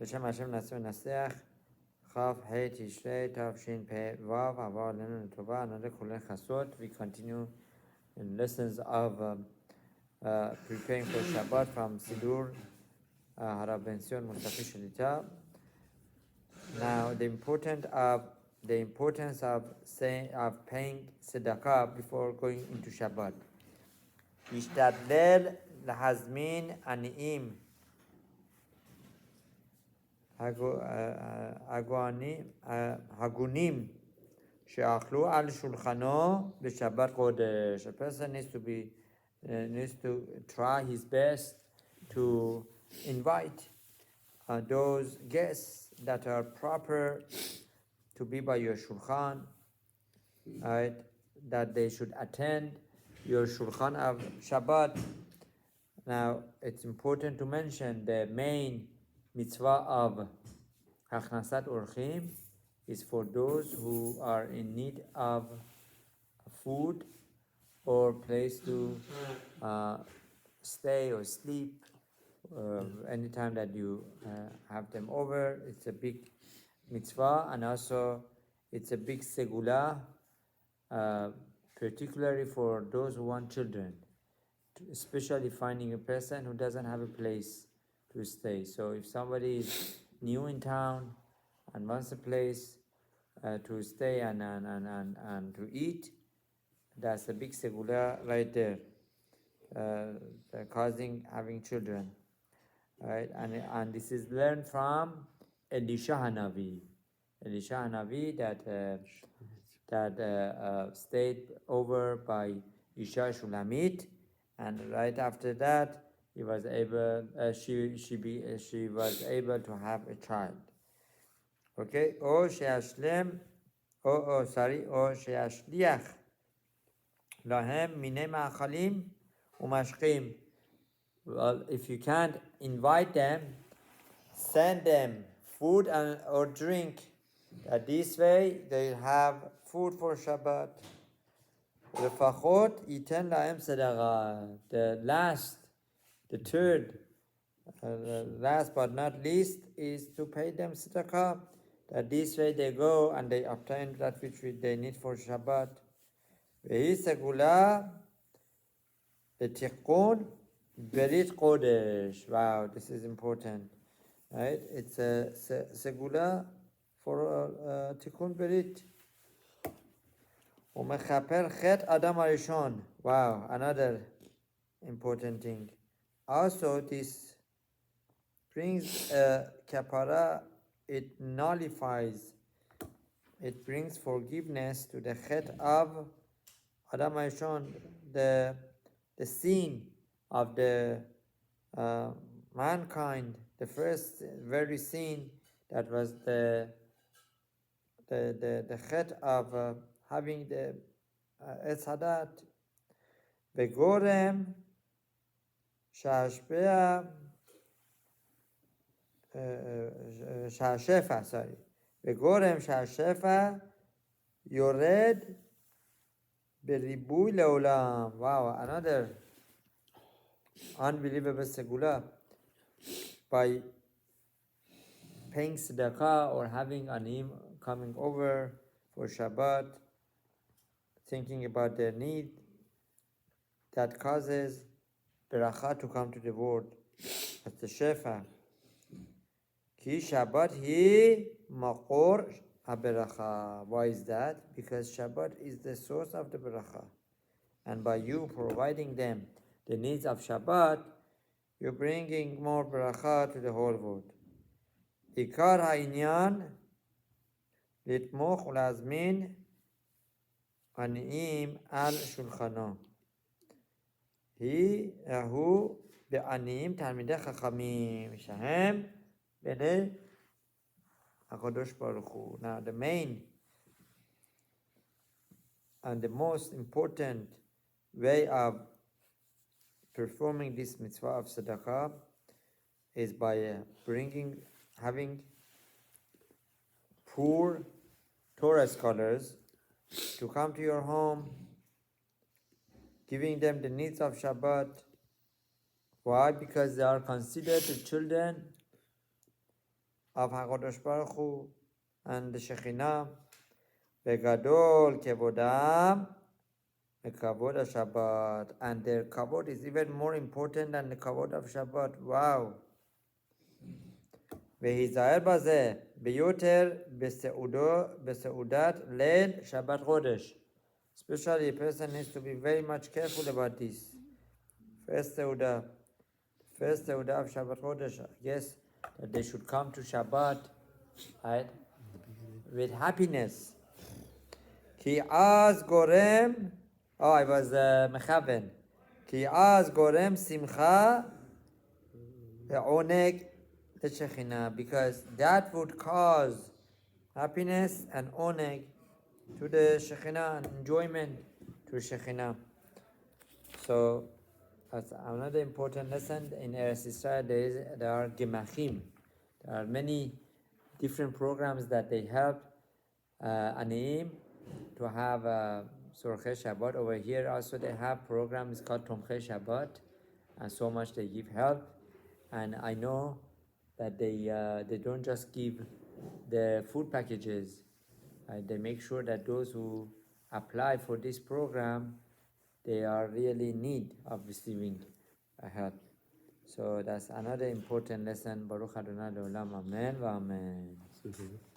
בשם השם נעשה ונצליח, כ"ה תשרי תשפ"ו, עבר עלינו לטובה, another כולל חסות. We continue in lessons of preparing for Shabbat from Sidur Harav Sion Mutsafi Shlita. Now the importance of paying tzedakah before going into Shabbat. ישתדל להזמין עניים הגונים שאכלו על שולחנו בשבת קודש. A person needs to try his best to invite those guests that are proper to be by your shulchan, right? That they should attend your shulchan of Shabbat. Now, it's important to mention the main mitzvah of Hachnasat Orchim is for those who are in need of food or place to stay or sleep. Anytime that you have them over, it's a big mitzvah, and also it's a big segula, particularly for those who want children, especially finding a person who doesn't have a place to stay. So if somebody is new in town and wants a place to stay and to eat, that's a big segula right there, causing having children, right? And this is learned from Elisha Hanavi. Elisha Hanavi that stayed over by Isha Shulamit, and right after that he was able she was able to have a child. Okay, או שישליח להם מיני מאכלים ומשקים. Well, if you can't invite them, send them food or drink. That this way they have food for Shabbat. לפחות ייתן להם צדקה. The third, last but not least, is to pay them tzedakah. That this way they go and they obtain that which they need for Shabbat. והיא סגולה לתיקון ברית קודש. Wow, this is important, right? It's a segula for תיקון ברית. ומכפר חטא אדם הראשון. Wow, another important thing. Also, this brings kapara, it nullifies, it brings forgiveness to the chet of Adam Harishon, the sin of the mankind, the first very sin that was the chet of having the Etz Hadat. Vegorem שהשפע, שהשפע, וגורם שהשפע יורד בריבוי לעולם. Wow, another unbelievable segula. By paying tzedakah or having anim coming over for Shabbat, thinking about their need, that causes beracha to come to the world. That's the shefa. Ki Shabbat hi maqor ha-beracha. Why is that? Because Shabbat is the source of the beracha. And by you providing them the needs of Shabbat, you're bringing more beracha to the whole world. Ikar ha'inyan litmoch ulazmin aniyim al shulchano. הוא בעניים תלמידי חכמים שהם בני הקדוש ברוך הוא. Now the main and the most important way of performing this mitzvah of tzedakah is by having poor Torah scholars to come to your home, giving them the needs of Shabbat. Why? Because they are considered the children of HaKadosh Baruch Hu and the Shekhinah. Vegadol kevodam kavod Shabbat, and their kavod is even more important than the kavod of Shabbat. Wow. Vehizaer bazeh beyoter beseudat leil Shabbat Chodesh. Especially a person needs to be very much careful about this. First seudah of Shabbat Chodesh. Yes, that they should come to Shabbat, right, with happiness. Ki az gorem. Oh, I was mechaven. Ki az gorem simcha ve'oneg Shekhinah, because that would cause happiness and oneg to the Shekhinah and enjoyment to Shekhinah. So that's another important lesson in Eretz Israel. There are gemachim. There are many different programs that they help Aniyim to have Sorchei Shabbat. Over here also they have programs called Tomchei Shabbat, and so much they give help. And I know that they don't just give the food packages. They make sure that those who apply for this program, they are really in need of receiving help. So that's another important lesson. Baruch Adonai Le'olam. Amen. Amen.